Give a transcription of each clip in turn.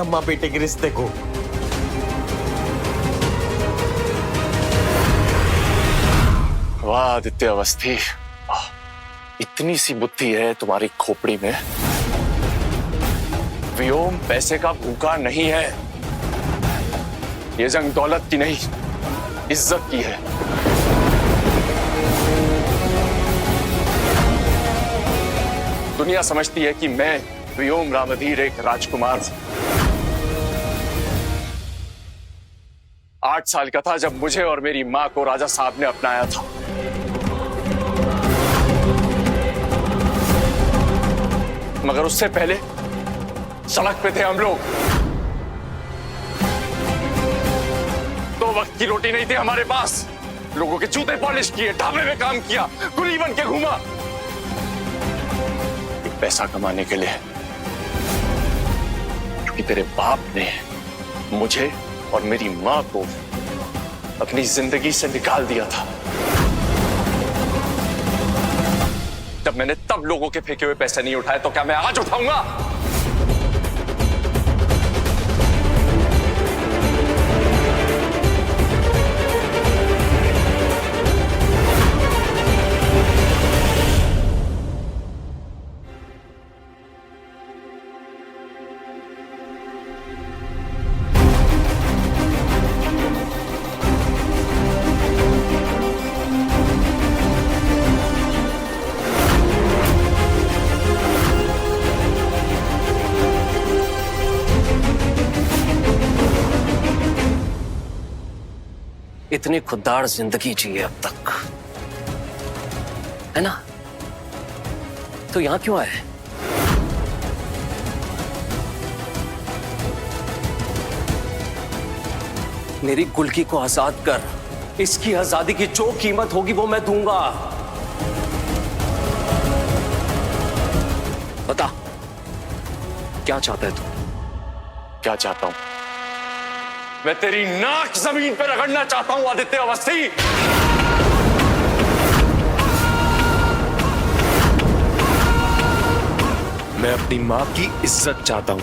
अम्मा बेटे के रिश्ते को। वाह आदित्य अवस्थी, इतनी सी बुद्धि है तुम्हारी खोपड़ी में। व्योम पैसे का भूखा नहीं है। ये जंग दौलत की नहीं, इज्जत की है। दुनिया समझती है कि मैं व्योम रामधीर एक राजकुमार हूं। 8 साल का था जब मुझे और मेरी मां को राजा साहब ने अपनाया था। मगर उससे पहले सड़क पे थे हम लोग। 2 वक्त की रोटी नहीं थी हमारे पास। लोगों के जूते पॉलिश किए, ढाबे में काम किया, कुली बन के घूमा, एक पैसा कमाने के लिए। क्योंकि तेरे बाप ने मुझे और मेरी मां को अपनी जिंदगी से निकाल दिया था। जब मैंने तब लोगों के फेंके हुए पैसे नहीं उठाए तो क्या मैं आज उठाऊंगा? इतनी खुददार जिंदगी जी है अब तक, है ना? तो यहां क्यों आए? मेरी गुलकी को आजाद कर। इसकी आजादी की जो कीमत होगी वो मैं दूंगा। बता, क्या चाहता है तू? क्या चाहता हूं? मैं तेरी नाक जमीन पर रगड़ना चाहता हूं आदित्य अवस्थी। मैं अपनी मां की इज्जत चाहता हूं।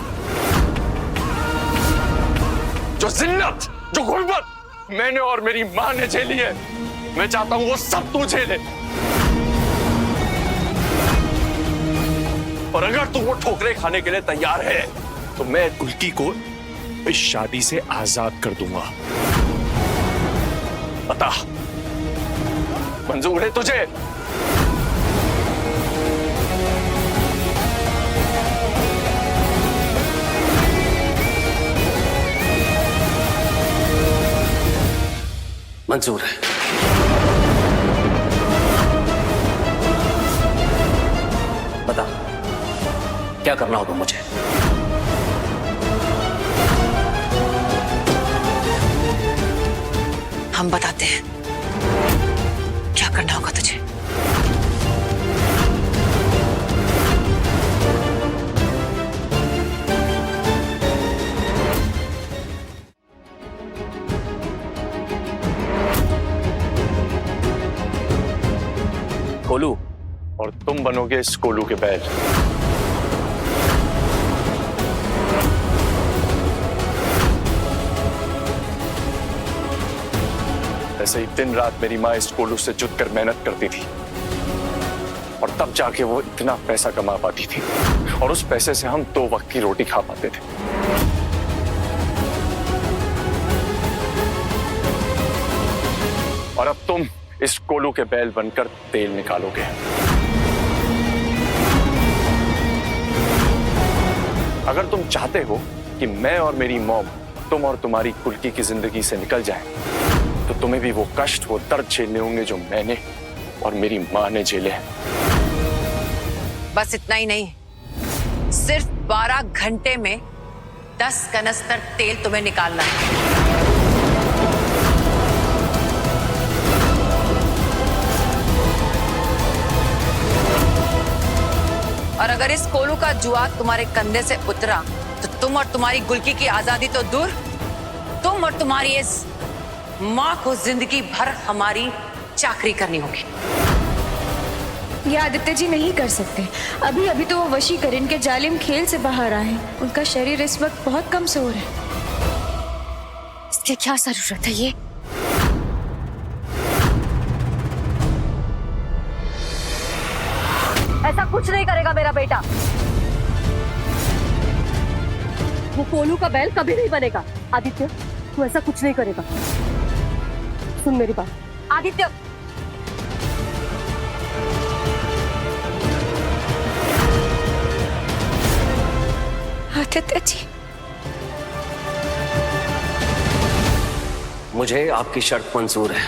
जो जिल्लत, जो गुर्बत मैंने और मेरी मां ने झेली है, मैं चाहता हूं वो सब तू झेले। और अगर तू वो ठोकरे खाने के लिए तैयार है तो मैं गुलकी को इस शादी से आजाद कर दूंगा। बता, मंजूर है तुझे? मंजूर है। बता, क्या करना होगा मुझे? हम बताते हैं क्या करना होगा तुझे। कोलू, और तुम बनोगे इस कोलू के बैल। ऐसे ही दिन रात मेरी माँ इस कोलू से जुट कर मेहनत करती थी और तब जाके वो इतना पैसा कमा पाती थी और उस पैसे से हम 2 वक्त की रोटी खा पाते थे। और अब तुम इस कोलू के बैल बनकर तेल निकालोगे। अगर तुम चाहते हो कि मैं और मेरी मॉम, तुम और तुम्हारी कुल्की की जिंदगी से निकल जाए, तो तुम्हें भी वो कष्ट, वो दर्द झेलने होंगे जो मैंने और मेरी मां ने झेले हैं। बस इतना ही नहीं, सिर्फ 12 घंटे में 10 कनस्तर तेल तुम्हें निकालना है। और अगर इस कोलू का जुआ तुम्हारे कंधे से उतरा तो तुम और तुम्हारी गुलकी की आजादी तो दूर, तुम और तुम्हारी इस मां को जिंदगी भर हमारी चाकरी करनी होगी। ये आदित्य जी नहीं कर सकते। अभी अभी तो वो वशीकरण के जालिम खेल से बाहर आए हैं। उनका शरीर इस वक्त बहुत कमजोर है। इसकी क्या जरूरत है ये? ऐसा कुछ नहीं करेगा मेरा बेटा। वो कोलू का बैल कभी नहीं बनेगा। आदित्य, तू ऐसा कुछ नहीं करेगा। सुन मेरी बात आदित्य। आदित्य जी, मुझे आपकी शर्त मंजूर है।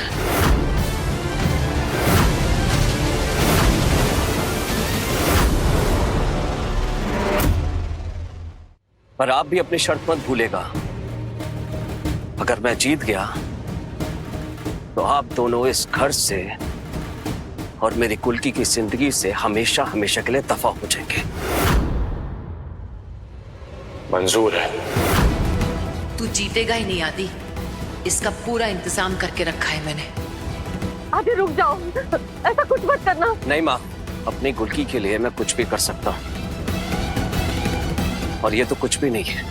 पर आप भी अपनी शर्त मत भूलेगा। अगर मैं जीत गया तो आप दोनों इस घर से और मेरी कुल्की की जिंदगी से हमेशा हमेशा के लिए दफा हो जाएंगे। मंजूर है। तू जीतेगा ही नहीं आदि। इसका पूरा इंतजाम करके रखा है मैंने। आदि रुक जाओ, ऐसा कुछ मत करना। नहीं माँ, अपनी कुल्की के लिए मैं कुछ भी कर सकता हूं, और ये तो कुछ भी नहीं है।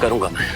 करूंगा मैं।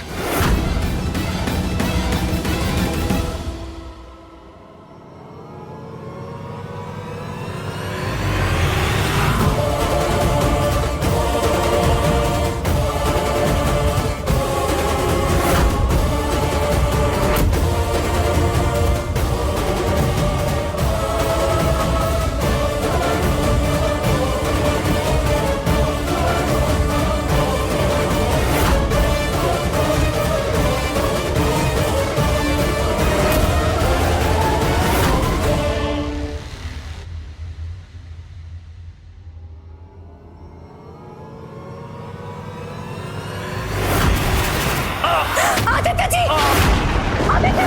आदित्य जी! आदित्य!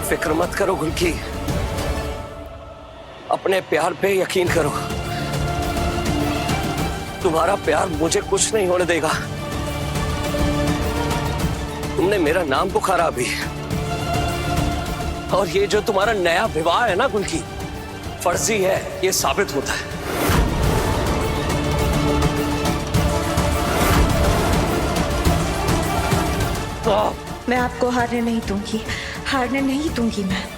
फिक्र मत करो गुल्की, अपने प्यार पे यकीन करो। तुम्हारा प्यार मुझे कुछ नहीं होने देगा। तुमने मेरा नाम पुकारा अभी, और ये जो तुम्हारा नया विवाह है ना गुल्की, फर्जी है, ये साबित होता है। मैं आपको हारने नहीं दूंगी, हारने नहीं दूंगी मैं।